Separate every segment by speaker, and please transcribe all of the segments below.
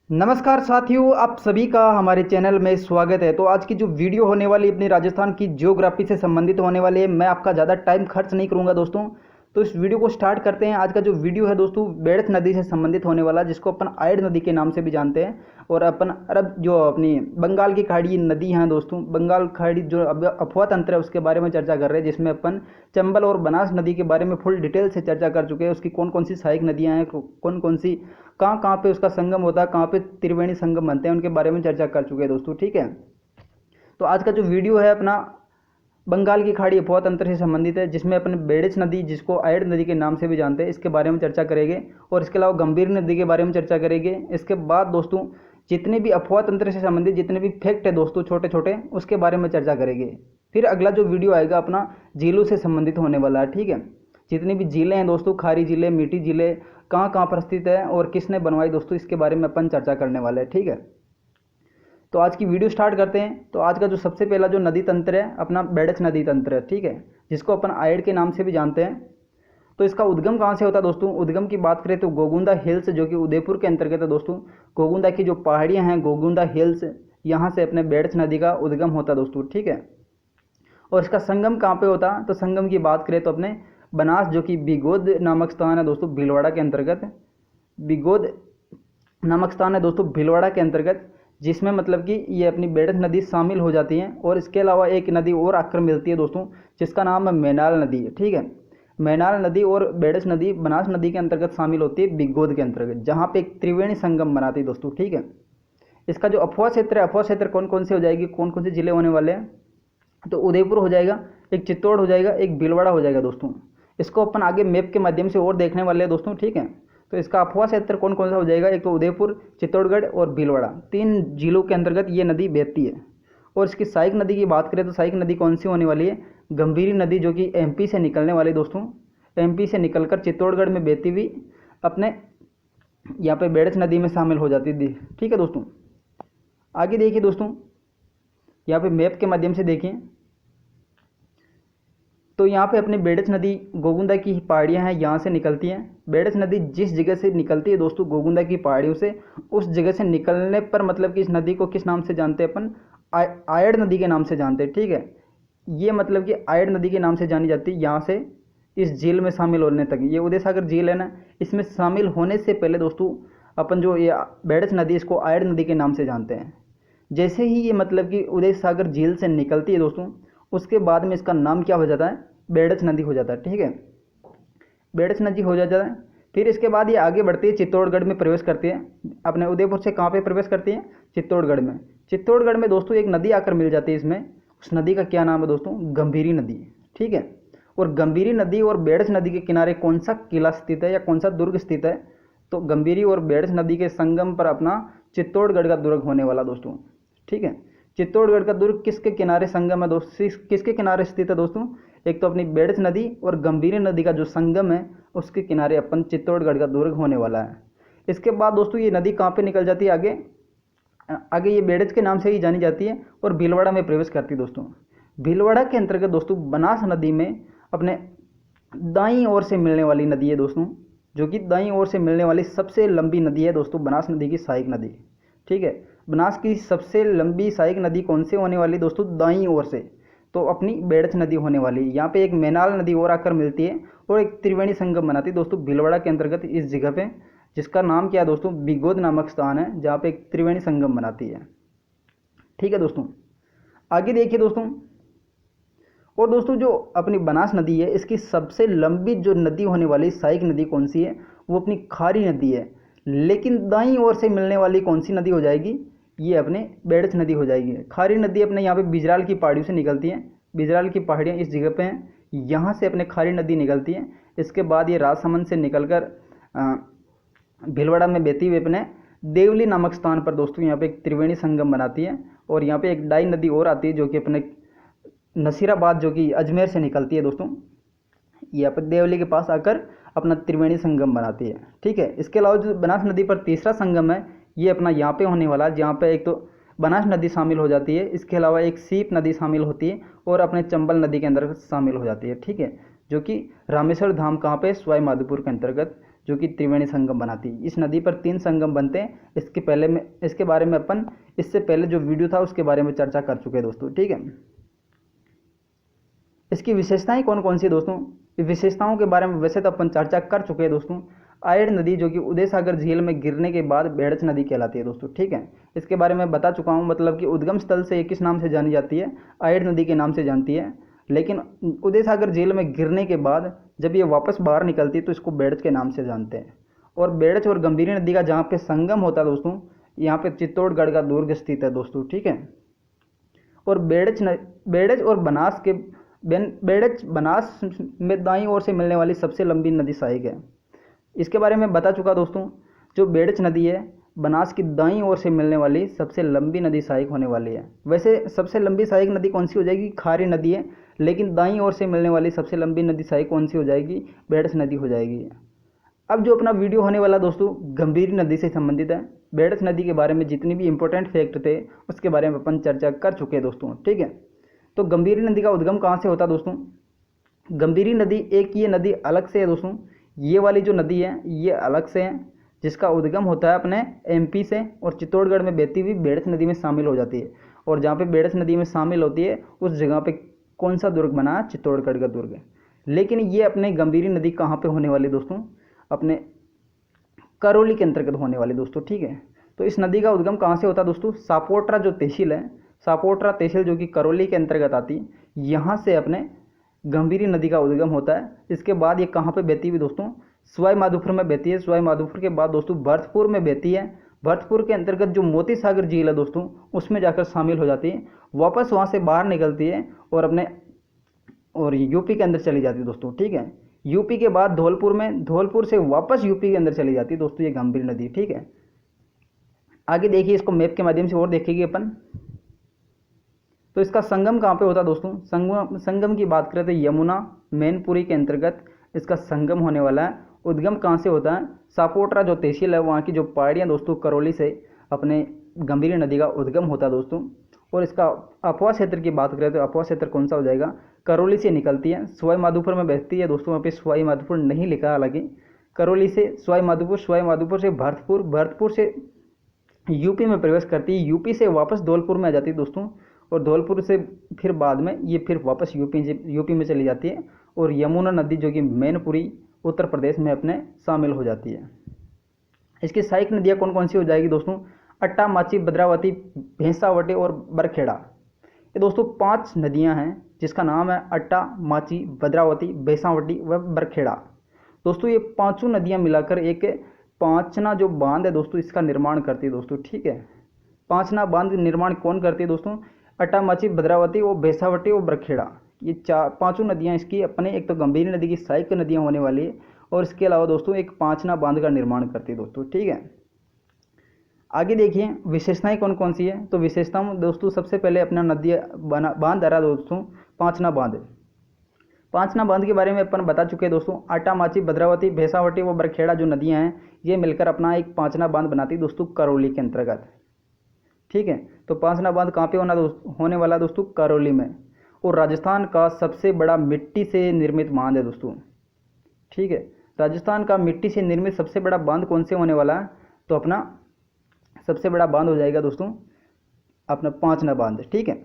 Speaker 1: नमस्कार साथियों, आप सभी का हमारे चैनल में स्वागत है। तो आज की जो वीडियो होने वाली अपनी राजस्थान की ज्योग्राफी से संबंधित होने वाली है। मैं आपका ज़्यादा टाइम खर्च नहीं करूंगा दोस्तों। तो इस वीडियो को स्टार्ट करते हैं। आज का जो वीडियो है दोस्तों बेड़थ नदी से संबंधित होने वाला, जिसको अपन आयड नदी के नाम से भी जानते हैं। और अपन अरब जो अपनी बंगाल की खाड़ी नदी है दोस्तों, बंगाल खाड़ी जो अब अफवाह तंत्र है उसके बारे में चर्चा कर रहे हैं, जिसमें अपन चंबल और बनास नदी के बारे में फुल डिटेल से चर्चा कर चुके हैं। उसकी कौन कौन सी सहायक नदियाँ हैं, कौन कौन सी कहाँ कहाँ पे उसका संगम होता है, कहाँ पे त्रिवेणी संगम बनते हैं, उनके बारे में चर्चा कर चुके हैं दोस्तों। ठीक है, तो आज का जो वीडियो है अपना बंगाल की खाड़ी अफवाह तंत्र से संबंधित है, जिसमें अपने बेड़िच नदी, जिसको आयड नदी के नाम से भी जानते हैं, इसके बारे में चर्चा करेंगे। और इसके अलावा गंभीर नदी के बारे में चर्चा करेंगे। इसके बाद दोस्तों जितने भी अफवाह तंत्र से संबंधित जितने भी फैक्ट है दोस्तों छोटे छोटे, उसके बारे में चर्चा करेंगे। फिर अगला जो वीडियो आएगा अपना झीलों से संबंधित होने वाला है। ठीक है, जितनी भी झीलें हैं दोस्तों, खारी झीलें, मीठी झीलें, कहाँ कहाँ पर स्थित है और किसने बनवाई दोस्तों, इसके बारे में अपन चर्चा करने वाले हैं। ठीक है, तो आज की वीडियो स्टार्ट करते हैं। तो आज का जो सबसे पहला जो नदी तंत्र है अपना बेड़च नदी तंत्र है। ठीक है, जिसको अपन आयड के नाम से भी जानते हैं। तो इसका उद्गम कहाँ से होता है दोस्तों? उद्गम की बात करें तो गोगुंदा हिल्स, जो कि उदयपुर के अंतर्गत है दोस्तों। गोगुंदा की जो पहाड़ियाँ हैं, गोगुंदा हिल्स, यहाँ से अपने बेड़च नदी का उद्गम होता है दोस्तों। ठीक है, और इसका संगम कहाँ पे होता है? तो संगम की बात करें तो अपने बनास, जो कि बिगोद नामक स्थान है दोस्तों, भीलवाड़ा के अंतर्गत। बिगोद नामक स्थान है दोस्तों भीलवाड़ा के अंतर्गत, जिसमें मतलब कि ये अपनी बेड़च नदी शामिल हो जाती हैं। और इसके अलावा एक नदी और आकर मिलती है दोस्तों, जिसका नाम है मैनाल नदी है। ठीक है, मैनाल नदी और बेड़च नदी बनास नदी के अंतर्गत शामिल होती है बिगोद के अंतर्गत, जहाँ पे एक त्रिवेणी संगम बनाती है दोस्तों। ठीक है, इसका जो अफवाह क्षेत्र है, अफवाह क्षेत्र कौन कौन से हो जाएगी, कौन कौन से जिले होने वाले हैं? तो उदयपुर हो जाएगा, एक चित्तौड़ हो जाएगा, एक भीलवाड़ा हो जाएगा दोस्तों। इसको अपन आगे मैप के माध्यम से और देखने वाले हैं दोस्तों। ठीक है, तो इसका अफवाह क्षेत्र कौन कौन सा हो जाएगा? एक तो उदयपुर, चित्तौड़गढ़ और भीलवाड़ा, तीन जिलों के अंतर्गत ये नदी बहती है। और इसकी सहायक नदी की बात करें तो सहायक नदी कौन सी होने वाली है? गंभीरी नदी, जो कि एमपी से निकलने वाली दोस्तों। एमपी से निकलकर चित्तौड़गढ़ में बहती हुई अपने यहाँ पे बेड़च नदी में शामिल हो जाती थी। ठीक है दोस्तों, आगे देखिए दोस्तों, यहाँ पे मैप के माध्यम से देखिए तो यहाँ पे अपनी बेड़च नदी गोगुंदा की पहाड़ियाँ हैं, यहाँ से निकलती हैं। बेड़च नदी जिस जगह से निकलती है दोस्तों गोगुंदा की पहाड़ियों से, उस जगह से निकलने पर मतलब कि इस नदी को किस नाम से जानते हैं अपन? आयड नदी के नाम से जानते हैं। ठीक है, ये मतलब कि आयड नदी के नाम से जानी जाती है। यहाँ से इस झील में शामिल होने तक, ये उदय सागर झील है ना, इसमें शामिल होने से पहले दोस्तों अपन जो ये बेड़च नदी, इसको आयड नदी के नाम से जानते हैं। जैसे ही ये मतलब कि उदय सागर झील से निकलती है दोस्तों, उसके बाद में इसका नाम क्या हो जाता है? बेड़च नदी हो जाता है। ठीक है, बेड़च नदी हो जाता है। फिर इसके बाद ये आगे बढ़ती है, चित्तौड़गढ़ में प्रवेश करती है। अपने उदयपुर से कहाँ पे प्रवेश करती है? चित्तौड़गढ़ में। चित्तौड़गढ़ में दोस्तों एक नदी आकर मिल जाती है इसमें। उस नदी का क्या नाम है दोस्तों? गंभीरी नदी। ठीक है, और गंभीरी नदी और बेड़च नदी के किनारे कौन सा किला स्थित है या कौन सा दुर्ग स्थित है? तो गंभीरी और बेड़च नदी के संगम पर अपना चित्तौड़गढ़ का दुर्ग होने वाला दोस्तों। ठीक है, चित्तौड़गढ़ का दुर्ग किसके किनारे संगम है दोस्तों, किसके किनारे स्थित है दोस्तों? एक तो अपनी बेड़च नदी और गंभीरी नदी का जो संगम है, उसके किनारे अपन चित्तौड़गढ़ का दुर्ग होने वाला है। इसके बाद दोस्तों ये नदी कहाँ पे निकल जाती है? आगे आगे ये बेड़च के नाम से ही जानी जाती है और भीलवाड़ा में प्रवेश करती है दोस्तों। भीलवाड़ा के अंतर्गत दोस्तों बनास नदी में अपने दाईं ओर से मिलने वाली नदी है दोस्तों, जो कि दाईं ओर से मिलने वाली सबसे लंबी नदी है दोस्तों, बनास नदी की सहायक नदी। ठीक है, बनास की सबसे लंबी सहायक नदी कौन से होने वाली दोस्तों? दाईं ओर से, तो अपनी बेड़च नदी होने वाली है। यहाँ पे एक मैनाल नदी और आकर मिलती है और एक त्रिवेणी संगम बनाती है दोस्तों भीलवाड़ा के अंतर्गत इस जगह पे, जिसका नाम क्या है दोस्तों? बिगोद नामक स्थान है, जहाँ पे एक त्रिवेणी संगम बनाती है। ठीक है दोस्तों, आगे देखिए दोस्तों। और दोस्तों जो अपनी बनास नदी है, इसकी सबसे लंबी जो नदी होने वाली सहायक नदी कौन सी है? वो अपनी खारी नदी है। लेकिन दाईं ओर से मिलने वाली कौन सी नदी हो जाएगी? ये अपने बेड़च नदी हो जाएगी। खारी नदी अपने यहाँ पे बिजराल की पहाड़ियों से निकलती है। बिजराल की पहाड़ियाँ इस जगह पे हैं, यहाँ से अपने खारी नदी निकलती है। इसके बाद ये राजसमंद से निकलकर भीलवाड़ा में बहती हुई अपने देवली नामक स्थान पर दोस्तों यहाँ पे एक त्रिवेणी संगम बनाती है। और यहाँ पे एक डाई नदी और आती है, जो कि अपने नसीराबाद, जो कि अजमेर से निकलती है दोस्तों, यहाँ पर देवली के पास आकर अपना त्रिवेणी संगम बनाती है। ठीक है, इसके अलावा जो बनास नदी पर तीसरा संगम है, ये अपना यहाँ पे होने वाला है, जहाँ पे एक तो बनास नदी शामिल हो जाती है, इसके अलावा एक सीप नदी शामिल होती है और अपने चंबल नदी के अंदर शामिल हो जाती है। ठीक है, जो कि रामेश्वर धाम कहाँ पे? सवाई माधोपुर के अंतर्गत, जो कि त्रिवेणी संगम बनाती है। इस नदी पर 3 संगम बनते हैं। इसके बारे में अपन इससे पहले जो वीडियो था उसके बारे में चर्चा कर चुके हैं दोस्तों, ठीक है। इसकी विशेषताएं कौन कौन सी है दोस्तों, विशेषताओं के बारे में वैसे तो अपन चर्चा कर चुके हैं दोस्तों। आयड़ नदी जो कि उदय सागर झील में गिरने के बाद बेड़च नदी कहलाती है दोस्तों, ठीक है। इसके बारे में बता चुका हूँ, मतलब कि उद्गम स्थल से किस नाम से जानी जाती है, आयड़ नदी के नाम से जानती है। लेकिन उदय सागर झील में गिरने के बाद जब ये वापस बाहर निकलती है तो इसको बेड़च के नाम से जानते हैं। और बेड़च और गंभीरी नदी का जहाँ पे संगम होता है दोस्तों, यहाँ पे चित्तौड़गढ़ का दुर्ग स्थित है दोस्तों, ठीक है। और बेड़च और बेड़च बनास में दाईं ओर से मिलने वाली सबसे लंबी नदी सहायक है। इसके बारे में बता चुका दोस्तों। जो बेड़च नदी है बनास की दाईं ओर से मिलने वाली सबसे लंबी नदी सहायक होने वाली है। वैसे सबसे लंबी सहायक नदी कौन सी हो जाएगी, खारी नदी है, लेकिन दाईं ओर से मिलने वाली सबसे लंबी नदी सहायक कौन सी हो जाएगी, बेड़च नदी हो जाएगी। अब जो अपना वीडियो होने वाला दोस्तों गंभीरी नदी से संबंधित है। बेड़च नदी के बारे में जितनी भी इंपॉर्टेंट फैक्ट थे उसके बारे में अपन चर्चा कर चुके हैं दोस्तों, ठीक है। तो गंभीरी नदी का उद्गम कहाँ से होता है दोस्तों, गंभीरी नदी एक ये नदी अलग से है दोस्तों। ये वाली जो नदी है ये अलग से है, जिसका उद्गम होता है अपने एमपी से और चित्तौड़गढ़ में बहती हुई बेड़च नदी में शामिल हो जाती है। और जहाँ पे बेड़च नदी में शामिल होती है उस जगह पे कौन सा दुर्ग बना, चित्तौड़गढ़ का दुर्ग है। लेकिन ये अपने गंभीरी नदी कहाँ पे होने वाली दोस्तों, अपने करौली के अंतर्गत होने वाली दोस्तों, ठीक है। तो इस नदी का उद्गम कहाँ से होता है दोस्तों, सापोट्रा जो तहसील है, सापोट्रा तहसील जो कि करौली के अंतर्गत आती है, यहाँ से अपने गंभीरी नदी का उद्गम होता है। इसके बाद ये कहाँ पे बहती हुई दोस्तों, सवाई माधोपुर में बहती है। सवाई माधोपुर के बाद दोस्तों भरतपुर में बहती है। भरतपुर के अंतर्गत जो मोती सागर झील है दोस्तों उसमें जाकर शामिल हो जाती है। वापस वहाँ से बाहर निकलती है और यूपी के अंदर चली जाती है दोस्तों, ठीक है। यूपी के बाद धौलपुर से वापस यूपी के अंदर चली जाती है दोस्तों ये गंभीरी नदी, ठीक है। आगे देखिए, इसको मैप के माध्यम से और देखेंगे अपन। तो इसका संगम कहाँ पे होता है दोस्तों, संगम की बात करें तो यमुना मैनपुरी के अंतर्गत इसका संगम होने वाला है। उद्गम कहाँ से होता है, सापोट्रा जो तहसील है वहाँ की जो पहाड़ियाँ दोस्तों करौली से अपने गंभीरी नदी का उद्गम होता है दोस्तों। और इसका अफवाह क्षेत्र की बात करें तो अफवाह क्षेत्र कौन सा हो जाएगा, करौली से निकलती है, सवाई माधोपुर में बहती है दोस्तों। वहाँ पे सवाई माधोपुर नहीं लिखा, हालांकि करौली से सवाई माधोपुर से भरतपुर से यूपी में प्रवेश करती है, यूपी से वापस धौलपुर में आ जाती है दोस्तों। और धौलपुर से फिर बाद में ये फिर वापस यूपी में चली जाती है और यमुना नदी जो कि मैनपुरी उत्तर प्रदेश में अपने शामिल हो जाती है। इसकी सहायक नदियाँ कौन कौन सी हो जाएगी दोस्तों, अट्टा, माची, भद्रावती, भैंसावटी और बरखेड़ा। ये दोस्तों 5 नदियाँ हैं जिसका नाम है अट्टा, माची, भद्रावती, भैंसावटी व बरखेड़ा। दोस्तों ये 5 नदियाँ मिलाकर एक पांचना जो बांध है दोस्तों इसका निर्माण करती है दोस्तों, ठीक है। पांचना बांध निर्माण कौन करती है दोस्तों, अट्टा, माची, भद्रावती और भैंसावटी और बरखेड़ा। ये 5 नदियाँ इसकी अपने एक तो गंभीरी नदी की सहायक नदियाँ होने वाली है और इसके अलावा दोस्तों एक पांचना बांध का निर्माण करती है दोस्तों, ठीक है। आगे देखिए विशेषताएं कौन कौन सी है। तो विशेषताओं दोस्तों सबसे पहले अपना नदी बांध आ रहा दोस्तों पांचना बांध। पांचना बांध के बारे में अपन बता चुके हैं दोस्तों। अट्टा, माची, भद्रावती, भैंसावटी व बरखेड़ा जो नदियाँ हैं ये मिलकर अपना एक पांचना बांध बनाती है दोस्तों करौली के अंतर्गत, ठीक है। तो पांचना बांध कहाँ पे होने वाला दोस्तों, करौली में। और राजस्थान का सबसे बड़ा मिट्टी से निर्मित बांध है दोस्तों, ठीक है। राजस्थान का मिट्टी से निर्मित सबसे बड़ा बांध कौन से होने वाला है, तो अपना सबसे बड़ा बांध हो जाएगा दोस्तों अपना पांचना बांध, ठीक है।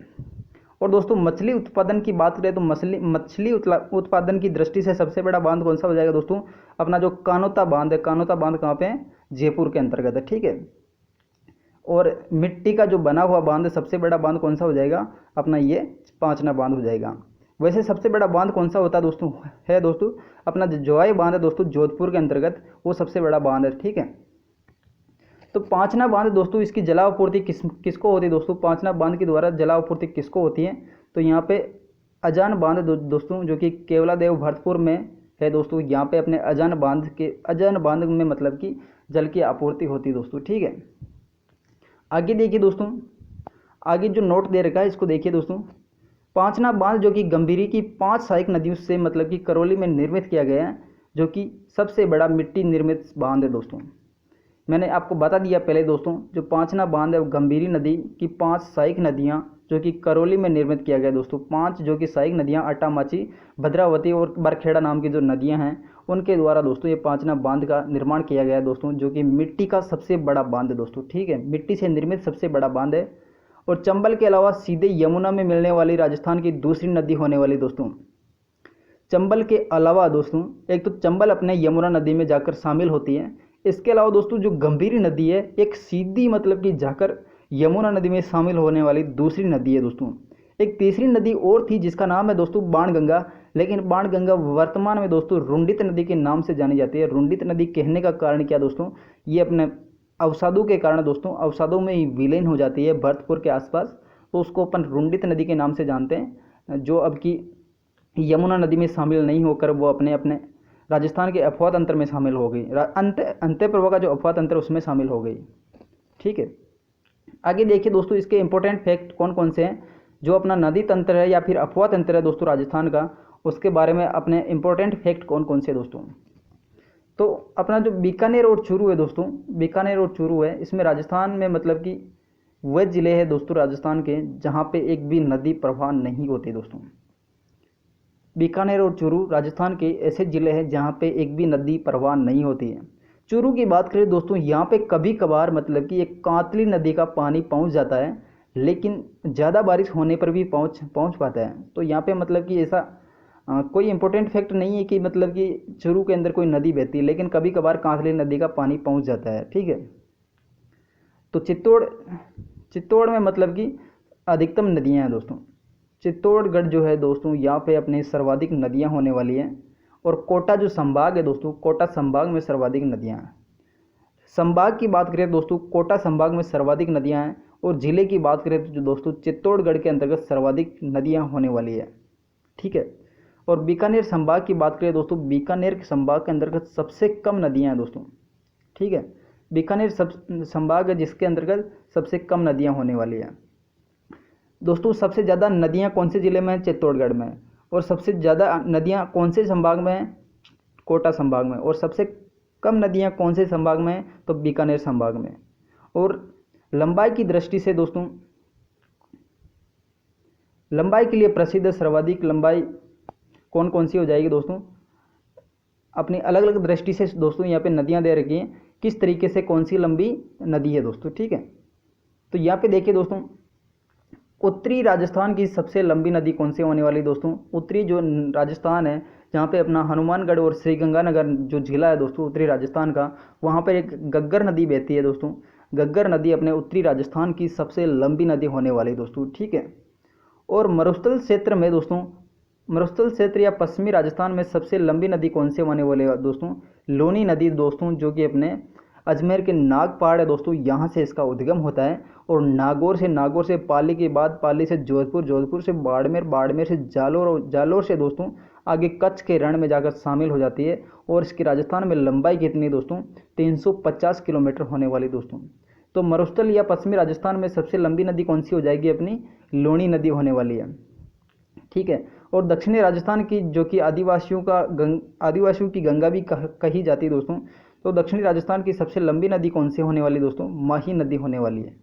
Speaker 1: और दोस्तों मछली उत्पादन की बात करें तो मछली उत्पादन की दृष्टि से सबसे बड़ा बांध कौन सा हो जाएगा दोस्तों, अपना जो कानोता बांध है। कानोता बांध कहाँ पे है, जयपुर के अंतर्गत है, ठीक है। और मिट्टी का जो बना हुआ बांध सबसे बड़ा बांध कौन सा हो जाएगा, अपना ये पांचना बांध हो जाएगा। वैसे सबसे बड़ा बांध कौन सा होता है दोस्तों अपना जोआई बांध है दोस्तों जोधपुर के अंतर्गत, वो सबसे बड़ा बांध है, ठीक है। तो पांचना बांध दोस्तों इसकी जलापूर्ति किसको होती है दोस्तों, पांचना बांध के द्वारा जलापूर्ति किसको होती है, तो यहाँ पे अजान बांध दोस्तों जो कि केवलादेव भरतपुर में है दोस्तों। यहाँ पे अपने अजान बांध में मतलब कि जल की आपूर्ति होती है दोस्तों, ठीक है। आगे देखिए दोस्तों, आगे जो नोट दे रखा है इसको देखिए दोस्तों। पांचना बांध जो कि गंभीरी की 5 सहायक नदियों से मतलब कि करौली में निर्मित किया गया है, जो कि सबसे बड़ा मिट्टी निर्मित बांध है दोस्तों। मैंने आपको बता दिया पहले दोस्तों, जो पांचना बांध है गंभीरी नदी की 5 सहायक नदियाँ जो कि करौली में निर्मित किया गया दोस्तों। 5 जो कि सहायक नदियाँ अट्टा, माची, भद्रावती और बरखेड़ा नाम की जो नदियाँ हैं उनके द्वारा दोस्तों ये पांचना बांध का निर्माण किया गया है दोस्तों, जो कि मिट्टी का सबसे बड़ा बांध है दोस्तों। ठीक है, मिट्टी से निर्मित सबसे बड़ा बांध है। और चंबल के अलावा सीधे यमुना में मिलने वाली राजस्थान की दूसरी नदी होने वाली दोस्तों। चंबल के अलावा दोस्तों एक तो चंबल अपने यमुना नदी में जाकर शामिल होती है, इसके अलावा दोस्तों जो गंभीरी नदी है एक सीधी मतलब कि जाकर यमुना नदी में शामिल होने वाली दूसरी नदी है दोस्तों। एक तीसरी नदी और थी जिसका नाम है दोस्तों बाणगंगा, लेकिन बाणगंगा वर्तमान में दोस्तों रुंडित नदी के नाम से जानी जाती है। रुंडित नदी कहने का कारण क्या दोस्तों, ये अपने अवसादों के कारण दोस्तों अवसादों में ही विलीन हो जाती है भरतपुर के आसपास, तो उसको अपन रुंडित नदी के नाम से जानते हैं, जो अब की यमुना नदी में शामिल नहीं होकर वो अपने अपने राजस्थान के अफवाह तंत्र में शामिल हो गई, अंत्य प्रभा का जो अफवाह तंत्र उसमें शामिल हो गई। ठीक है, आगे देखिए दोस्तों इसके इंपॉर्टेंट फैक्ट कौन कौन से हैं। जो अपना नदी तंत्र है या फिर अफवाह तंत्र है दोस्तों राजस्थान का, उसके बारे में अपने इंपॉर्टेंट फैक्ट कौन कौन से दोस्तों। तो अपना जो बीकानेर और चूरू है दोस्तों, बीकानेर और चूरू है, इसमें राजस्थान में मतलब कि वह ज़िले हैं दोस्तों राजस्थान के जहाँ पे एक भी नदी प्रवाह नहीं होती दोस्तों। बीकानेर और चूरू राजस्थान के ऐसे ज़िले हैं जहाँ पे एक भी नदी प्रवाह नहीं होती है। चूरू की बात करें दोस्तों, यहाँ पे कभी कभार मतलब कि एक कांतली नदी का पानी पहुँच जाता है, लेकिन ज़्यादा बारिश होने पर भी पहुँच पाता है। तो यहाँ पे मतलब कि ऐसा कोई इंपॉर्टेंट फैक्ट नहीं है कि मतलब कि चूरू के अंदर कोई नदी बहती है, लेकिन कभी कभार कांतली नदी का पानी पहुँच जाता है। ठीक है, तो चित्तौड़ में मतलब कि अधिकतम नदियाँ हैं दोस्तों। चित्तौड़गढ़ जो है दोस्तों यहाँ पे अपने सर्वाधिक नदियाँ होने वाली हैं। और कोटा जो संभाग है दोस्तों, कोटा संभाग में सर्वाधिक नदियाँ हैं। संभाग की बात करें दोस्तों, कोटा संभाग में सर्वाधिक नदियाँ हैं। और ज़िले की बात करें तो जो दोस्तों चित्तौड़गढ़ के अंतर्गत सर्वाधिक नदियाँ होने वाली है। ठीक है, और बीकानेर संभाग की बात करें दोस्तों, बीकानेर के संभाग के अंतर्गत सबसे कम नदियाँ हैं दोस्तों। ठीक है, बीकानेर संभाग है जिसके अंतर्गत सबसे कम नदियाँ होने वाली है दोस्तों। सबसे ज़्यादा नदियाँ कौन से ज़िले में हैं, चित्तौड़गढ़ में। और सबसे ज़्यादा नदियाँ कौन से संभाग में हैं, कोटा संभाग में। और सबसे कम नदियाँ कौन से संभाग में हैं, तो बीकानेर संभाग में। और लंबाई की दृष्टि से दोस्तों, लंबाई के लिए प्रसिद्ध सर्वाधिक लंबाई कौन कौन सी हो जाएगी दोस्तों, अपनी अलग अलग दृष्टि से दोस्तों यहाँ पे नदियाँ दे रखी हैं, किस तरीके से कौन सी लंबी नदी है दोस्तों। ठीक है, तो यहाँ पे देखिए दोस्तों, उत्तरी राजस्थान की सबसे लंबी नदी कौन सी होने वाली दोस्तों। उत्तरी जो राजस्थान है जहाँ पे अपना हनुमानगढ़ और श्रीगंगानगर जो जिला है दोस्तों उत्तरी राजस्थान का, वहाँ पर एक गग्गर नदी बहती है दोस्तों। गग्गर नदी अपने उत्तरी राजस्थान की सबसे लंबी नदी होने वाली दोस्तों। ठीक है, और मरुस्थल क्षेत्र में दोस्तों, मरुस्थल क्षेत्र या पश्चिमी राजस्थान में सबसे लंबी नदी कौन से होने वाले दोस्तों, लूनी नदी दोस्तों, जो कि अपने अजमेर के नाग पहाड़ है दोस्तों, यहाँ से इसका उद्गम होता है। और नागौर से पाली के बाद पाली से जोधपुर, जोधपुर से बाड़मेर, बाड़मेर से जालोर, और जालोर से दोस्तों आगे कच्छ के रण में जाकर शामिल हो जाती है। और इसकी राजस्थान में लंबाई कितनी दोस्तों, 350 किलोमीटर होने वाली दोस्तों। तो मरुस्थल या पश्चिमी राजस्थान में सबसे लंबी नदी कौन सी हो जाएगी, अपनी लूनी नदी होने वाली है। ठीक है, और दक्षिणी राजस्थान की जो कि आदिवासियों की गंगा भी कही जाती है दोस्तों। तो दक्षिणी राजस्थान की सबसे लंबी नदी कौन सी होने वाली दोस्तों, माही नदी होने वाली है।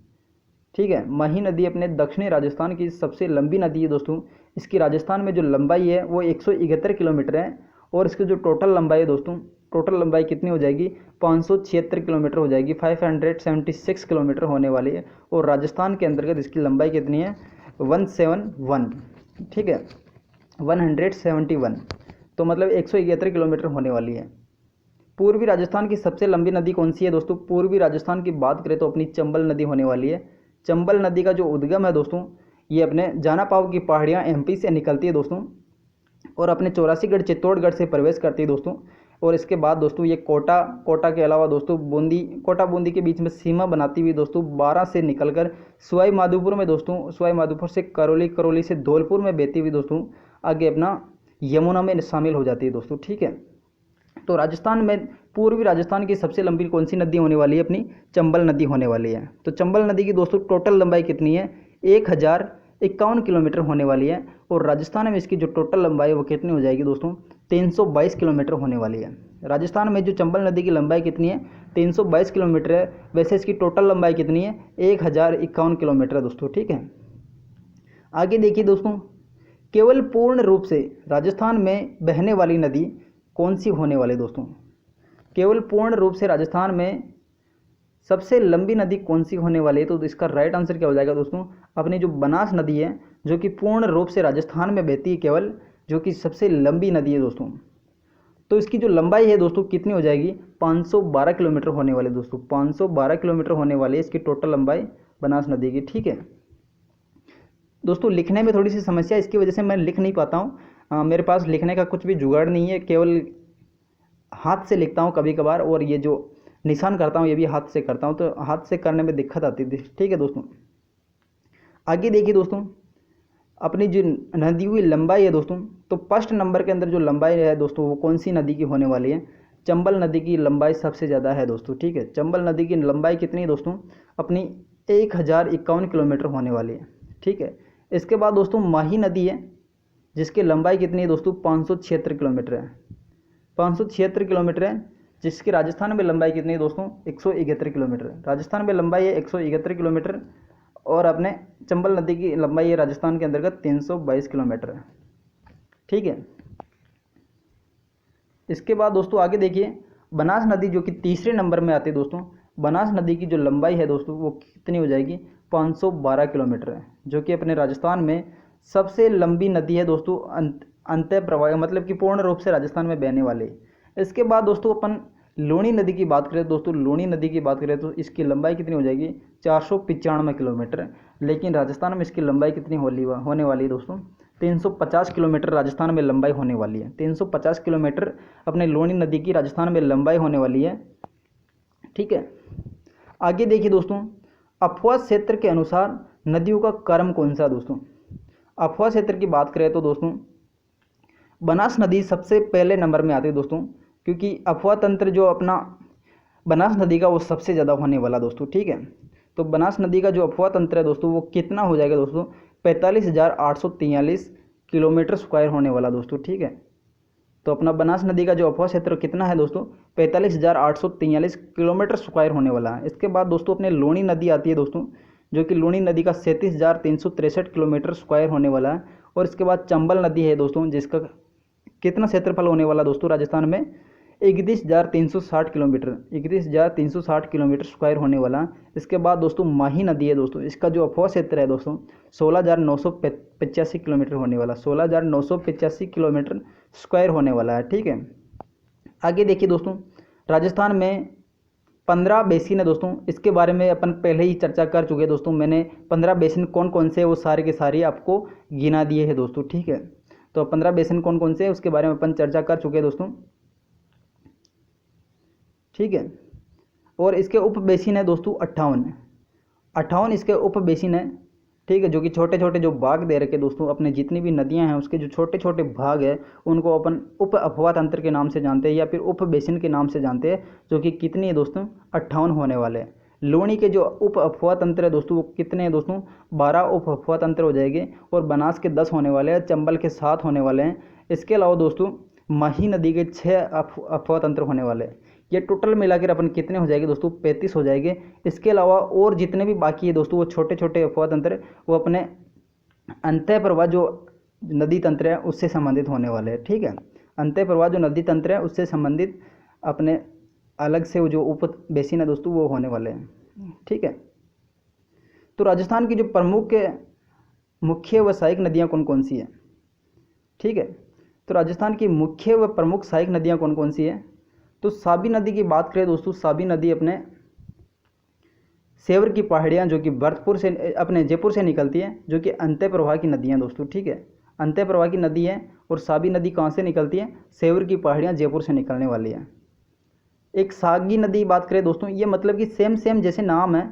Speaker 1: ठीक है, माही नदी अपने दक्षिणी राजस्थान की सबसे लंबी नदी है दोस्तों। इसकी राजस्थान में जो लंबाई है वो 171 किलोमीटर है। और इसकी जो टोटल लंबाई है दोस्तों, टोटल लंबाई कितनी हो जाएगी, 576 किलोमीटर हो जाएगी, 576 किलोमीटर होने वाली है। और राजस्थान के अंतर्गत इसकी लंबाई कितनी है, 171। ठीक है, 171, तो मतलब 171 किलोमीटर होने वाली है। पूर्वी राजस्थान की सबसे लंबी नदी कौन सी है दोस्तों, पूर्वी राजस्थान की बात करें तो अपनी चंबल नदी होने वाली है। चंबल नदी का जो उद्गम है दोस्तों, ये अपने जानापाव की पहाड़ियाँ एमपी से निकलती है दोस्तों, और अपने 84गढ़ चित्तौड़गढ़ से प्रवेश करती है दोस्तों। और इसके बाद दोस्तों ये कोटा के अलावा दोस्तों कोटा बूंदी के बीच में सीमा बनाती हुई दोस्तों 12 से निकलकर सवाई माधोपुर में दोस्तों, सवाई माधोपुर से करौली से धौलपुर में बहती हुई दोस्तों आगे अपना यमुना में शामिल हो जाती है दोस्तों। ठीक है, तो राजस्थान में पूर्वी राजस्थान की सबसे लंबी कौन सी नदी होने वाली है, अपनी चंबल नदी होने वाली है। तो चंबल नदी की दोस्तों टोटल लंबाई कितनी है, 1051 किलोमीटर होने वाली है। और राजस्थान में इसकी जो टोटल लंबाई है वो कितनी हो जाएगी दोस्तों, 322 किलोमीटर होने वाली है। राजस्थान में जो चंबल नदी की लंबाई कितनी है, 322 किलोमीटर है। वैसे इसकी टोटल लंबाई कितनी है, 1051 किलोमीटर है दोस्तों। ठीक है, आगे देखिए दोस्तों, केवल पूर्ण रूप से राजस्थान में बहने वाली नदी कौन सी होने वाली है दोस्तों? केवल पूर्ण रूप से राजस्थान में सबसे लंबी नदी कौन सी होने वाली है? तो इसका राइट आंसर क्या हो जाएगा दोस्तों? अपनी जो बनास नदी है, जो कि पूर्ण रूप से राजस्थान में बहती है केवल, जो कि सबसे लंबी नदी है दोस्तों। तो इसकी जो लंबाई है दोस्तों कितनी हो जाएगी? 512 किलोमीटर होने वाले दोस्तों, 512 किलोमीटर होने वाली है इसकी टोटल लंबाई बनास नदी की। ठीक है दोस्तों, लिखने में थोड़ी सी समस्या, इसकी वजह से मैं लिख नहीं पाता हूँ। मेरे पास लिखने का कुछ भी जुगाड़ नहीं है, केवल हाथ से लिखता हूँ कभी कभार, और ये जो निशान करता हूँ ये भी हाथ से करता हूँ, तो हाथ से करने में दिक्कत आती थी। ठीक है दोस्तों, आगे देखिए दोस्तों, अपनी जो नदी की लंबाई है दोस्तों, तो फर्स्ट नंबर के अंदर जो लंबाई है दोस्तों वो कौन सी नदी की होने वाली है? चंबल नदी की लंबाई सबसे ज़्यादा है दोस्तों। ठीक है, चंबल नदी की लंबाई कितनी है दोस्तों? अपनी 1051 किलोमीटर होने वाली है। ठीक है, इसके बाद दोस्तों माही नदी है, जिसकी लंबाई कितनी है दोस्तों? 576 किलोमीटर है, 576 किलोमीटर है, जिसकी राजस्थान में लंबाई कितनी है दोस्तों? 171 किलोमीटर है। राजस्थान में लंबाई है 171 किलोमीटर, और अपने चंबल नदी की लंबाई है राजस्थान के अंतर्गत 322 किलोमीटर है। ठीक है, इसके बाद दोस्तों आगे देखिए, बनास नदी जो कि तीसरे नंबर में आती है दोस्तों, बनास नदी की जो लंबाई है दोस्तों वो कितनी हो जाएगी? 512 किलोमीटर है, जो कि अपने राजस्थान में सबसे लंबी नदी है दोस्तों, अंतः प्रवाह, मतलब कि पूर्ण रूप से राजस्थान में बहने वाली। इसके बाद दोस्तों अपन लूणी नदी की बात करें दोस्तों, लूणी नदी की बात करें तो इसकी लंबाई कितनी हो जाएगी? 495 किलोमीटर, लेकिन राजस्थान में इसकी लंबाई कितनी होने वाली है दोस्तों? 350 किलोमीटर राजस्थान में लंबाई होने वाली है। 350 किलोमीटर अपने लूणी नदी की राजस्थान में लंबाई होने वाली है। ठीक है, आगे देखिए दोस्तों, अफवाह क्षेत्र के अनुसार नदियों का क्रम कौन सा दोस्तों? अफवाह क्षेत्र की बात करें तो दोस्तों बनास नदी सबसे पहले नंबर में आती है दोस्तों, क्योंकि अफवाह तंत्र जो अपना बनास नदी का वो सबसे ज़्यादा होने वाला दोस्तों। ठीक है, तो बनास नदी का जो अफवाह तंत्र है दोस्तों वो कितना हो जाएगा दोस्तों? 45,843 किलोमीटर स्क्वायर होने वाला दोस्तों। ठीक है, तो अपना बनास नदी का जो अफवाह क्षेत्र कितना है दोस्तों? 45,843 किलोमीटर स्क्वायर होने वाला है। इसके बाद दोस्तों अपने लूणी नदी आती है दोस्तों, जो कि लूणी नदी का 37,363 किलोमीटर स्क्वायर होने वाला है। और इसके बाद चंबल नदी है दोस्तों, जिसका कितना क्षेत्रफल होने वाला दोस्तों राजस्थान में? 31,360 किलोमीटर, 31,360 किलोमीटर स्क्वायर होने वाला। इसके बाद दोस्तों माही नदी है दोस्तों, इसका जो अफवाह क्षेत्र है दोस्तों 16,985 किलोमीटर होने वाला, 16,985 किलोमीटर स्क्वायर होने वाला है। ठीक है, आगे देखिए दोस्तों, राजस्थान में 15 बेसिन है दोस्तों, इसके बारे में अपन पहले ही चर्चा कर चुके हैं दोस्तों। मैंने 15 बेसिन कौन कौन से वो सारे के सारे आपको गिना दिए हैं दोस्तों। ठीक है, तो 15 बेसिन कौन कौन से हैं उसके बारे में अपन चर्चा कर चुके हैं दोस्तों। ठीक है, और इसके उप बेसिन है दोस्तों 58 इसके उप बेसिन है। ठीक है, जो कि छोटे छोटे जो भाग दे रखे दोस्तों, अपने जितनी भी नदियां हैं उसके जो छोटे छोटे भाग है उनको अपन उप अफवाह तंत्र के नाम से जानते हैं, या फिर उप बेसिन के नाम से जानते हैं, जो कि कितनी है दोस्तों? 58 होने वाले हैं। लूणी के जो उप अफवाह तंत्र है दोस्तों वो कितने हैं दोस्तों? 12 उप अफवाह तंत्र हो जाएंगे, और बनास के 10 होने वाले हैं, चंबल के 7 होने वाले हैं। इसके अलावा दोस्तों माही नदी के 6 अफवाह तंत्र होने वाले हैं। ये टोटल मिलाकर अपन कितने हो जाएंगे दोस्तों? 35 हो जाएंगे। इसके अलावा और जितने भी बाकी है दोस्तों वो छोटे छोटे अफवाह तंत्र वो अपने अंतः प्रवाह जो नदी तंत्र है उससे संबंधित होने वाले हैं। ठीक है, अंतः प्रवाह जो नदी तंत्र है उससे संबंधित अपने अलग से वो जो उप बेसिन है दोस्तों वो होने वाले हैं। ठीक है, तो राजस्थान की जो प्रमुख मुख्य व सहायक नदियाँ कौन कौन सी हैं? ठीक है, तो राजस्थान की मुख्य व प्रमुख सहायक नदियाँ कौन कौन सी हैं? तो साबी नदी की बात करें दोस्तों, साबी नदी अपने सेवर की पहाड़ियाँ जो कि भरतपुर से अपने जयपुर से निकलती है, जो कि अंतः प्रवाह की नदियाँ दोस्तों। ठीक है, अंतः प्रवाह की नदी है, और साबी नदी कहाँ से निकलती है? सेवर की पहाड़ियाँ जयपुर से निकलने वाली है। एक सागी नदी बात करें दोस्तों, ये मतलब कि सेम जैसे नाम है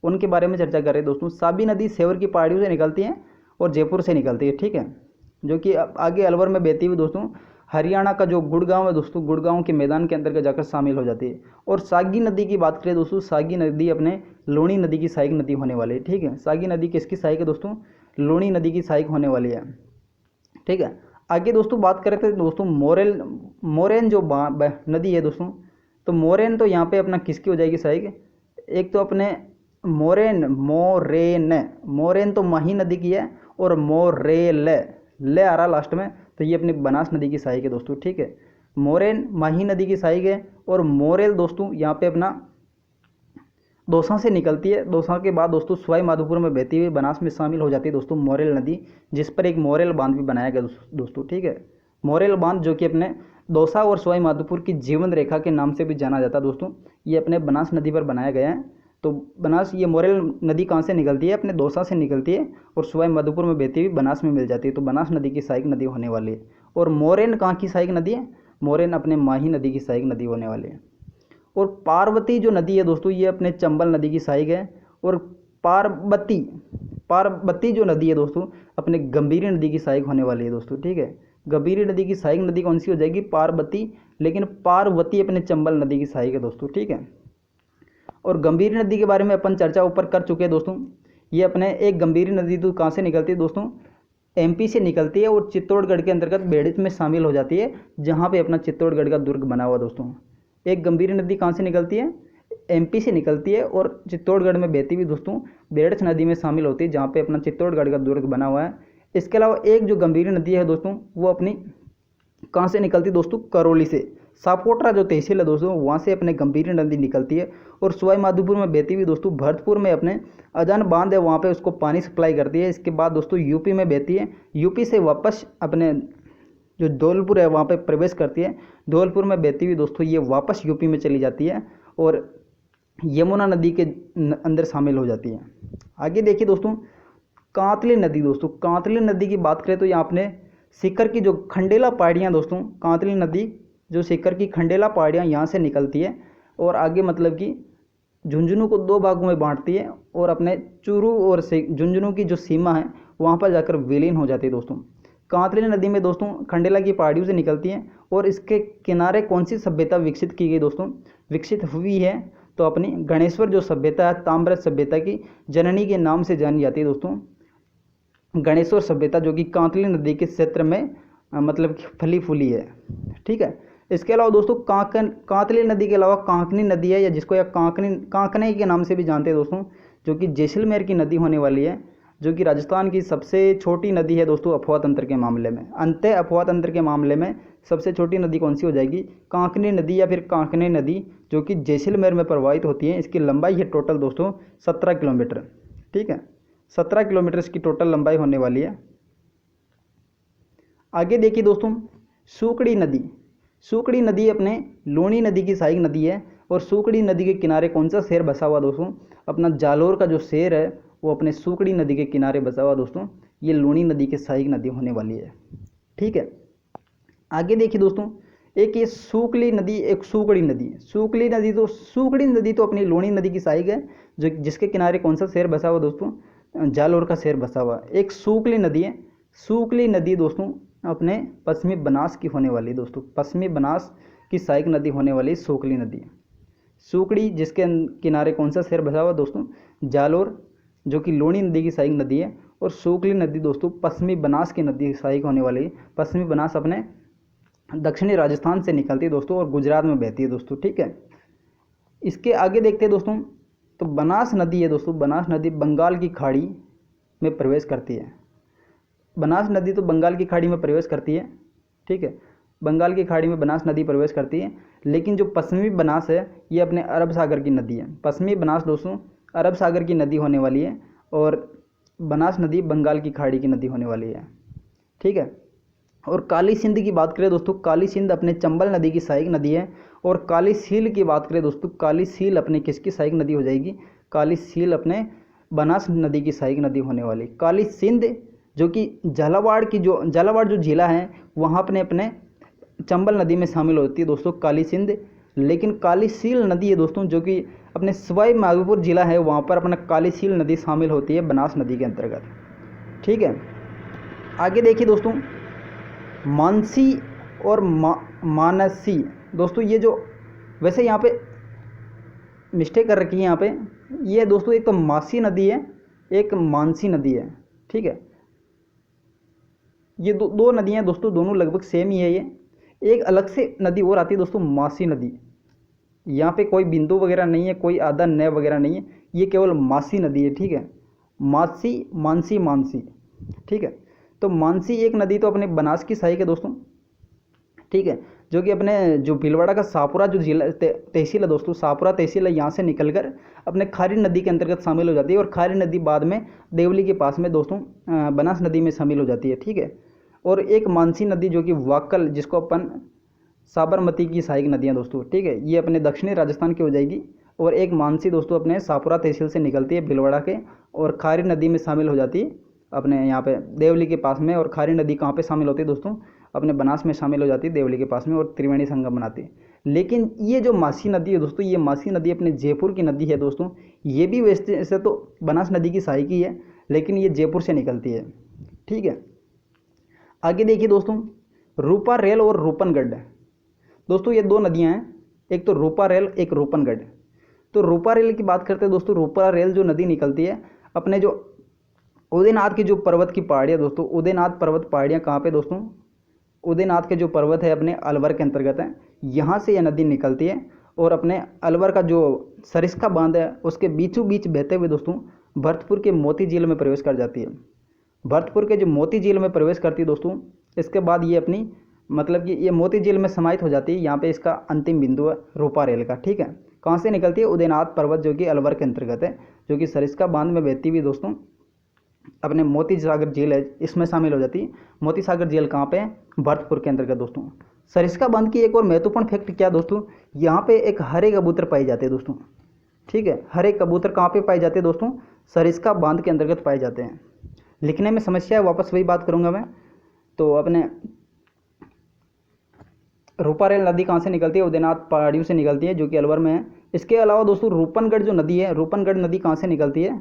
Speaker 1: उनके बारे में चर्चा कर रहे हैं दोस्तों। साबी नदी सेवर की पहाड़ियों से निकलती है और जयपुर से निकलती है। ठीक है, जो कि आगे अलवर में बहती हुई दोस्तों हरियाणा का जो गुड़गांव है दोस्तों, गुड़गांव के मैदान के अंतर्गत जाकर शामिल हो जाती है। और सागी नदी की बात करें दोस्तों, सागी नदी अपने लूणी नदी की सहायक नदी होने वाली है। ठीक है, सागी नदी किसकी सहायक है दोस्तों? लूणी नदी की सहायक होने वाली है। ठीक है, आगे दोस्तों बात करें तो दोस्तों मोरेन जो नदी है दोस्तों, तो मोरेन तो यहाँ पे अपना किसकी हो जाएगी सहायक? एक तो अपने मोरेन तो माही नदी की है, और मोरेल ले आ रहा लास्ट में, तो ये अपनी बनास नदी की सहायक है दोस्तों। ठीक है, मोरेन माही नदी की सहायक है। और मोरेल दोस्तों यहाँ पे अपना दौसा से निकलती है। दौसा के बाद दोस्तों सवाई माधोपुर में बहती हुई बनास में शामिल हो जाती है दोस्तों मोरेल नदी, जिस पर एक मोरेल बांध भी बनाया गया दोस्तों। ठीक है, मोरेल बांध जो कि अपने दौसा और सवाई माधोपुर की जीवन रेखा के नाम से भी जाना जाता है दोस्तों, ये अपने बनास नदी पर बनाया गया है। तो बनास, ये मोरेल नदी कहाँ से निकलती है? अपने दौसा से निकलती है और सवाई माधोपुर में बहती हुई बनास में मिल जाती है। तो बनास नदी की सहायक नदी होने वाली है। और मोरेन कहाँ की सहायक नदी है? मोरेन अपने माही नदी की सहायक नदी होने वाली है। और पार्वती जो नदी है दोस्तों, ये अपने चंबल नदी की सहायक है। और पार्वती पार्वती जो नदी है दोस्तों, अपने गंभीरी नदी की सहायक होने वाली है दोस्तों। ठीक है, गंभीरी नदी की सहायक नदी कौन सी हो जाएगी? पार्वती। लेकिन पार्वती अपने चंबल नदी की सहायक है दोस्तों। ठीक है, और गंभीरी नदी के बारे में अपन चर्चा ऊपर कर चुके हैं दोस्तों। ये अपने एक गंभीरी नदी तो कहाँ से निकलती है दोस्तों? एमपी से निकलती है और चित्तौड़गढ़ के अंतर्गत बेड़ित में शामिल हो जाती है, जहाँ पे अपना चित्तौड़गढ़ का दुर्ग बना हुआ दोस्तों। एक गंभीरी नदी कहाँ से निकलती है? एमपी से निकलती है और चित्तौड़गढ़ में बहती हुई दोस्तों बेड़च नदी में शामिल होती है, जहाँ पे अपना चित्तौड़गढ़ का दुर्ग बना हुआ है। इसके अलावा एक जो गंभीरी नदी है दोस्तों, वो अपनी कहाँ से निकलती है दोस्तों? करौली से। सापोट्रा जो तहसील है दोस्तों, वहाँ से अपने गंभीरी नदी निकलती है और सवाई माधोपुर में बहती हुई दोस्तों भरतपुर में अपने अजान बांध है, वहाँ पे उसको पानी सप्लाई करती है। इसके बाद दोस्तों यूपी में बहती है, यूपी से वापस अपने जो धौलपुर है वहाँ पे प्रवेश करती है। धौलपुर में बहती हुई दोस्तों ये वापस यूपी में चली जाती है और यमुना नदी के अंदर शामिल हो जाती है। आगे देखिए दोस्तों, कांतली नदी। दोस्तों कांतली नदी की बात करें तो यहाँ अपने सीकर की जो खंडेला पहाड़ियाँ दोस्तों, कांतली नदी जो सीकर की खंडेला पहाड़ियाँ यहाँ से निकलती है और आगे मतलब कि झुंझुनू को दो भागों में बांटती है और अपने चूरू और झुंझुनू की जो सीमा है वहाँ पर जाकर विलीन हो जाती है दोस्तों। कांतली नदी में दोस्तों खंडेला की पहाड़ियों से निकलती है और इसके किनारे कौन सी सभ्यता विकसित की गई दोस्तों? विकसित हुई है तो अपनी गणेश्वर जो सभ्यता है, ताम्र सभ्यता की जननी के नाम से जानी जाती है दोस्तों। गणेश्वर सभ्यता जो कि कांतली नदी के क्षेत्र में मतलब फली फूली है। ठीक है, इसके अलावा दोस्तों कांतली नदी के अलावा कांकनी नदी है, या जिसको या कांकने के नाम से भी जानते हैं दोस्तों, जो कि जैसलमेर की नदी होने वाली है, जो कि राजस्थान की सबसे छोटी नदी है दोस्तों अफवाह तंत्र के मामले में। अंतः अफवाह तंत्र के मामले में सबसे छोटी नदी कौन सी हो जाएगी? कांकनी नदी या फिर कांकने नदी, जो कि जैसलमेर में प्रवाहित होती है। इसकी लंबाई है टोटल दोस्तों 17 किलोमीटर। ठीक है, 17 किलोमीटर इसकी टोटल लंबाई होने वाली है। आगे देखिए दोस्तों, सूकड़ी नदी। सूकड़ी नदी अपने लूणी नदी की सहायक नदी है और सूकड़ी नदी के किनारे कौन सा शहर बसा हुआ दोस्तों? अपना जालोर का जो शहर है वो अपने सूकड़ी नदी के किनारे बसा हुआ दोस्तों। ये लूणी नदी की सहायक नदी होने वाली है। ठीक है, आगे देखिए दोस्तों, एक ये सूकली नदी, एक सूकड़ी नदी। सूकड़ी नदी तो अपनी लूणी नदी की सहायक है, जो जिसके किनारे कौन सा शहर बसा हुआ दोस्तों? जालोर का शहर बसा हुआ। एक सूकली नदी है। सूकली नदी दोस्तों अपने पश्चिमी बनास की होने वाली दोस्तों, पश्चिमी बनास की सहायक नदी होने वाली सूकली नदी। सूकड़ी जिसके किनारे कौन सा शहर बसा हुआ दोस्तों? जालोर, जो कि लूणी नदी की सहायक नदी है। और सूकली नदी दोस्तों पश्चिमी बनास की नदी सहायक होने वाली है। पश्चिमी बनास अपने दक्षिणी राजस्थान से निकलती है दोस्तों और गुजरात में बहती है दोस्तों। ठीक है, इसके आगे देखते हैं दोस्तों, तो बनास नदी है दोस्तों। बनास नदी बंगाल की खाड़ी में प्रवेश करती है। बनास नदी तो बंगाल की खाड़ी में प्रवेश करती है। ठीक है, बंगाल की खाड़ी में बनास नदी प्रवेश करती है, लेकिन जो पश्चिमी बनास है ये अपने अरब सागर की नदी है। पश्चिमी बनास दोस्तों अरब सागर की नदी होने वाली है और बनास नदी बंगाल की खाड़ी की नदी होने वाली है। ठीक है, और काली सिंध की बात करें दोस्तों, काली सिंध अपने चंबल नदी की सहायक नदी है। और काली सील की बात करें दोस्तों, काली सील अपने किसकी सहायक नदी हो जाएगी? काली सील अपने बनास नदी की सहायक नदी होने वाली। काली सिंध जो कि झालावाड़ जो जिला है वहाँ अपने चंबल नदी में शामिल होती है दोस्तों काली सिंध। लेकिन काली सील नदी है दोस्तों जो कि अपने सवाई माधोपुर जिला है, वहाँ पर अपना काली सील नदी शामिल होती है बनास नदी के अंतर्गत। ठीक है, आगे देखिए दोस्तों, मानसी और मानसी दोस्तों, ये जो वैसे यहाँ पे मिस्टेक कर रखी है यहाँ पे, ये दोस्तों एक तो मासी नदी है, एक मानसी नदी है। ठीक है, ये दो नदियाँ दोस्तों, दोनों लगभग सेम ही है। ये एक अलग से नदी और आती है दोस्तों, मासी नदी। यहाँ पे कोई बिंदु वगैरह नहीं है, कोई आधा नय वगैरह नहीं है, ये केवल मासी नदी है। ठीक है, मासी, मानसी, मानसी। ठीक है, तो मानसी एक नदी तो अपने बनास की सहायक है दोस्तों। ठीक है, जो कि अपने जो भीलवाड़ा का शाहपुरा जो जिला तहसील है दोस्तों, शाहपुरा तहसील है, यहाँ से निकलकर अपने खारी नदी के अंतर्गत शामिल हो जाती है। और खारी नदी बाद में देवली के पास में दोस्तों बनास नदी में शामिल हो जाती है, ठीक है। और एक मानसी नदी जो कि वाकल, जिसको अपन साबरमती की सहायक नदियाँ दोस्तों, ठीक है, ये अपने दक्षिणी राजस्थान की हो जाएगी। और एक मानसी दोस्तों अपने शाहपुरा तहसील से निकलती है भीलवाड़ा के, और खारी नदी में शामिल हो जाती है अपने यहाँ पे देवली के पास में। और खारी नदी कहाँ पे शामिल होती है दोस्तों, अपने बनास में शामिल हो जाती है देवली के पास में, और त्रिवेणी संगम बनाती है। लेकिन ये जो मासी नदी है दोस्तों, ये मासी नदी अपने जयपुर की नदी है दोस्तों। ये भी वैसे से तो बनास नदी की सहायक ही है, लेकिन ये जयपुर से निकलती है, ठीक है। आगे देखिए दोस्तों, रूपा रेल और रूपनगढ़ दोस्तों, ये दो नदियाँ हैं, एक तो रूपा रेल, एक रूपनगढ़। तो रूपा रेल की बात करते हैं दोस्तों, रूपा रेल जो नदी निकलती है अपने जो उदयनाथ की जो पर्वत की पहाड़ियाँ दोस्तों, उदयनाथ पर्वत पहाड़ियाँ कहाँ पे दोस्तों, उदयनाथ के जो पर्वत है अपने अलवर के अंतर्गत है, यहाँ से यह नदी निकलती है। और अपने अलवर का जो सरिस्का बांध है उसके बीचों बीच बहते हुए दोस्तों भरतपुर के मोती झील में प्रवेश कर जाती है। भरतपुर के जो मोती झील में प्रवेश करती है दोस्तों, इसके बाद ये अपनी मतलब कि ये मोती झील में समाहित हो जाती है। यहाँ पे इसका अंतिम बिंदु है रूपा रेल का, ठीक है। कहाँ से निकलती है, उदयनाथ पर्वत जो कि अलवर के अंतर्गत है, जो कि सरिस्का बांध में बहती हुई दोस्तों अपने मोती सागर झील है, इसमें शामिल हो जाती है। मोती सागर झील कहाँ पे है, भरतपुर के अंतर्गत दोस्तों। सरिस्का बांध की एक और महत्वपूर्ण फैक्ट क्या दोस्तों, यहाँ पे एक हरे कबूतर पाए जाते हैं दोस्तों, ठीक है। हरे कबूतर कहाँ पे पाए जाते हैं दोस्तों, सरिस्का बांध के अंतर्गत पाए जाते हैं। लिखने में समस्या है, वापस वही बात करूँगा मैं। तो अपने रूपा रेल नदी कहाँ से निकलती है, उदयनाथ पहाड़ियों से निकलती है, जो कि अलवर में है। इसके अलावा दोस्तों रूपनगढ़ जो नदी है, रूपनगढ़ नदी कहाँ से निकलती है,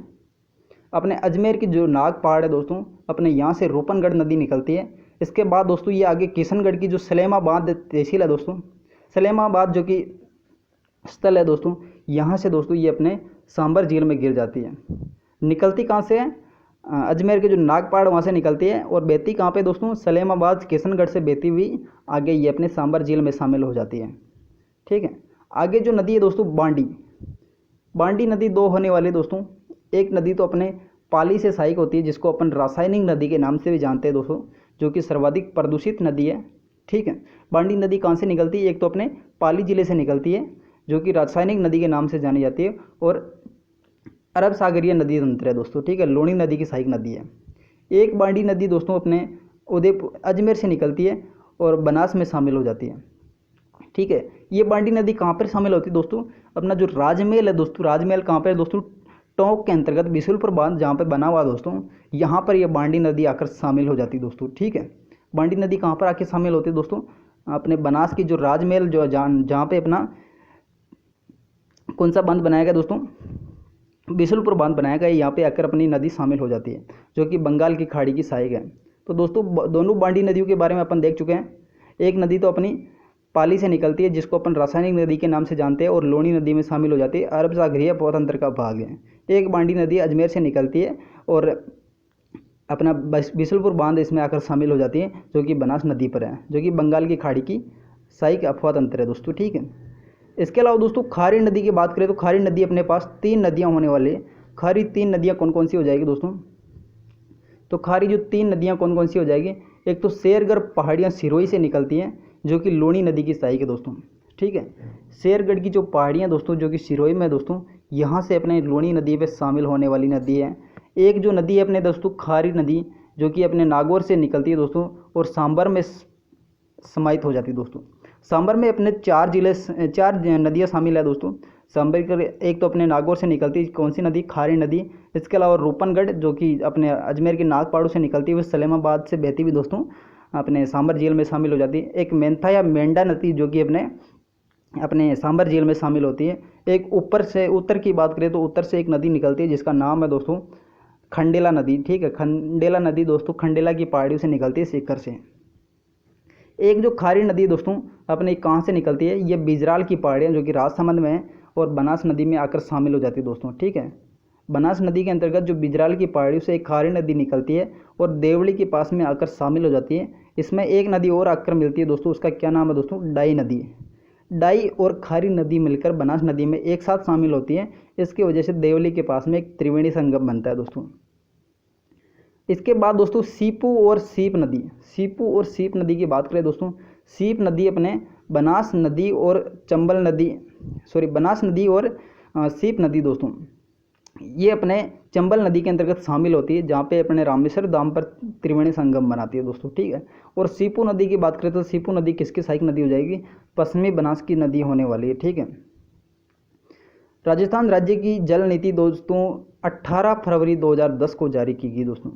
Speaker 1: अपने अजमेर की जो नाग पहाड़ है दोस्तों, अपने यहाँ से रूपनगढ़ नदी निकलती है। इसके बाद दोस्तों ये आगे किशनगढ़ की जो सलेमाबाद तहसील है दोस्तों, सलेमाबाद जो कि स्थल है दोस्तों, यहाँ से दोस्तों ये अपने सांबर झील में गिर जाती है। निकलती कहाँ से है, अजमेर के जो नाग पहाड़ वहाँ से निकलती है, और बहती कहाँ पे दोस्तों, सलेमाबाद किशनगढ़ से बहती हुई आगे ये अपने सांबर झील में शामिल हो जाती है, ठीक है। आगे जो नदी है दोस्तों बांडी, बांडी नदी दो होने वाली दोस्तों। एक नदी तो अपने पाली से सहायक होती है, जिसको अपन रासायनिक नदी के नाम से भी जानते हैं दोस्तों, जो कि सर्वाधिक प्रदूषित नदी है, ठीक है। बांडी नदी कहाँ से निकलती है, एक तो अपने पाली जिले से निकलती है, जो कि रासायनिक नदी के नाम से जानी जाती है, और अरब सागरीय नदी तंत्र है दोस्तों, ठीक है, लूणी नदी की सहायक नदी है। एक बांडी नदी दोस्तों अपने उदयपुर अजमेर से निकलती है और बनास में शामिल हो जाती है, ठीक है। ये बांडी नदी कहाँ पर शामिल होती है दोस्तों, अपना जो राजमहल है दोस्तों, राजमहल कहाँ पर है दोस्तों, टोंक के अंतर्गत बिशुलपुर बांध जहाँ पे बना हुआ दोस्तों, यहाँ पर ये बांडी नदी आकर शामिल हो जाती है दोस्तों, ठीक है। बांडी नदी कहाँ पर आके शामिल होती है दोस्तों, अपने बनास की जो राजमहल जो जहाँ पे अपना कौन सा बांध बनाया गया दोस्तों, बिशुलपुर बांध बनाया गया, यहाँ पे आकर अपनी नदी शामिल हो जाती है, जो कि बंगाल की खाड़ी की सहायक है। तो दोस्तों दोनों बांडी नदियों के बारे में अपन देख चुके हैं। एक नदी तो अपनी पाली से निकलती है, जिसको अपन रासायनिक नदी के नाम से जानते हैं, और लूणी नदी में शामिल हो जाती है, अरब सागरीय पौतंत्र का भाग है। एक बांडी नदी अजमेर से निकलती है और अपना बिशुलपुर बांध इसमें आकर शामिल हो जाती है, जो कि बनास नदी पर है, जो कि बंगाल की खाड़ी की सहायक अफवाह तंत्र है दोस्तों, ठीक है। इसके अलावा दोस्तों खारी नदी की बात करें तो खारी नदी अपने पास 3 नदियाँ होने वाली है। खारी 3 नदियाँ कौन कौन सी हो जाएगी दोस्तों, तो खारी जो 3 नदियाँ कौन कौन सी हो जाएगी, एक तो शेरगढ़ पहाड़ियाँ सिरोही से निकलती हैं, जो कि लूणी नदी की सहायक है दोस्तों, ठीक है। शेरगढ़ की जो पहाड़ियाँ दोस्तों, जो कि सिरोही में दोस्तों, यहाँ से अपने लूणी नदी पे शामिल होने वाली नदी है। एक जो नदी है अपने दोस्तों खारी नदी, जो कि अपने नागौर से निकलती है दोस्तों, और सांबर में समाहित हो जाती है दोस्तों। सांबर में अपने 4 नदियाँ शामिल है दोस्तों। सांबर के एक तो अपने नागौर से निकलती है कौन सी नदी, खारी नदी। इसके अलावा रूपनगढ़ जो कि अपने अजमेर के नाग पहाड़ों से निकलती है, सलेमाबाद से बहती हुई दोस्तों अपने सांबर झील में शामिल हो जाती है। एक मेंथा या मेंढा नदी जो कि अपने सांबर झील में शामिल होती है। एक ऊपर से उत्तर की बात करें तो उत्तर से एक नदी निकलती है, जिसका नाम है दोस्तों खंडेला नदी, ठीक है। खंडेला नदी दोस्तों खंडेला की पहाड़ियों से निकलती है, सीकर से। एक जो खारी नदी दोस्तों अपने कहाँ से निकलती है, ये बिजराल की पहाड़ियाँ जो कि राजसमंद में है, और बनास नदी में आकर शामिल हो जाती है दोस्तों, ठीक है। बनास नदी के अंतर्गत जो बिजराल की पहाड़ियों से एक खारी नदी निकलती है और देवली के पास में आकर शामिल हो जाती है। इसमें एक नदी और आकर मिलती है दोस्तों, उसका क्या नाम है दोस्तों, डाई नदी। डाई और खारी नदी मिलकर बनास नदी में एक साथ शामिल होती है। इसकी वजह से देवली के पास में एक त्रिवेणी संगम बनता है दोस्तों। इसके बाद दोस्तों सीपू और सीप नदी, सीपू और सीप नदी की बात करें दोस्तों, सीप नदी अपने बनास नदी और बनास नदी और सीप नदी दोस्तों ये अपने चंबल नदी के अंतर्गत शामिल होती है, जहाँ पे अपने रामेश्वर धाम पर त्रिवेणी संगम बनाती है दोस्तों, ठीक है। और सीपू नदी की बात करें तो सीपू नदी किसकी सहायक नदी हो जाएगी, पश्चिमी बनास की नदी होने वाली है, ठीक है। राजस्थान राज्य की जल नीति दोस्तों 18 फरवरी 2010 को जारी की गई दोस्तों।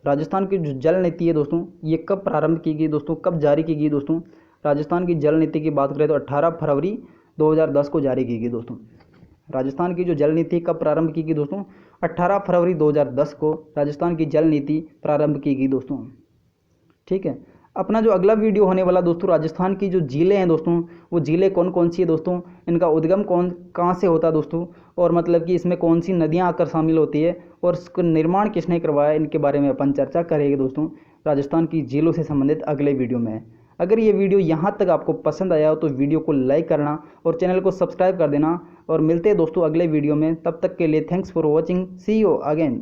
Speaker 1: राजस्थान की जो जल नीति है दोस्तों ये कब प्रारंभ की गई दोस्तों, कब जारी की गई दोस्तों। राजस्थान की जल नीति की बात करें तो 18 फरवरी 2010 को जारी की गई दोस्तों। राजस्थान की जो जल नीति कब प्रारंभ की गई दोस्तों, 18 फरवरी 2010 को राजस्थान की जल नीति प्रारंभ की गई दोस्तों, ठीक है। अपना जो अगला वीडियो होने वाला दोस्तों राजस्थान की जो झीलें हैं दोस्तों वो झीलें कौन कौन सी है दोस्तों, इनका उद्गम कहाँ से होता है दोस्तों, और मतलब कि इसमें कौन सी नदियाँ आकर शामिल होती है और इसका निर्माण किसने करवाया, इनके बारे में अपन चर्चा करेंगे दोस्तों राजस्थान की झीलों से संबंधित अगले वीडियो में। अगर ये वीडियो यहाँ तक आपको पसंद आया हो तो वीडियो को लाइक करना और चैनल को सब्सक्राइब कर देना, और मिलते हैं दोस्तों अगले वीडियो में। तब तक के लिए thanks for watching, see you again.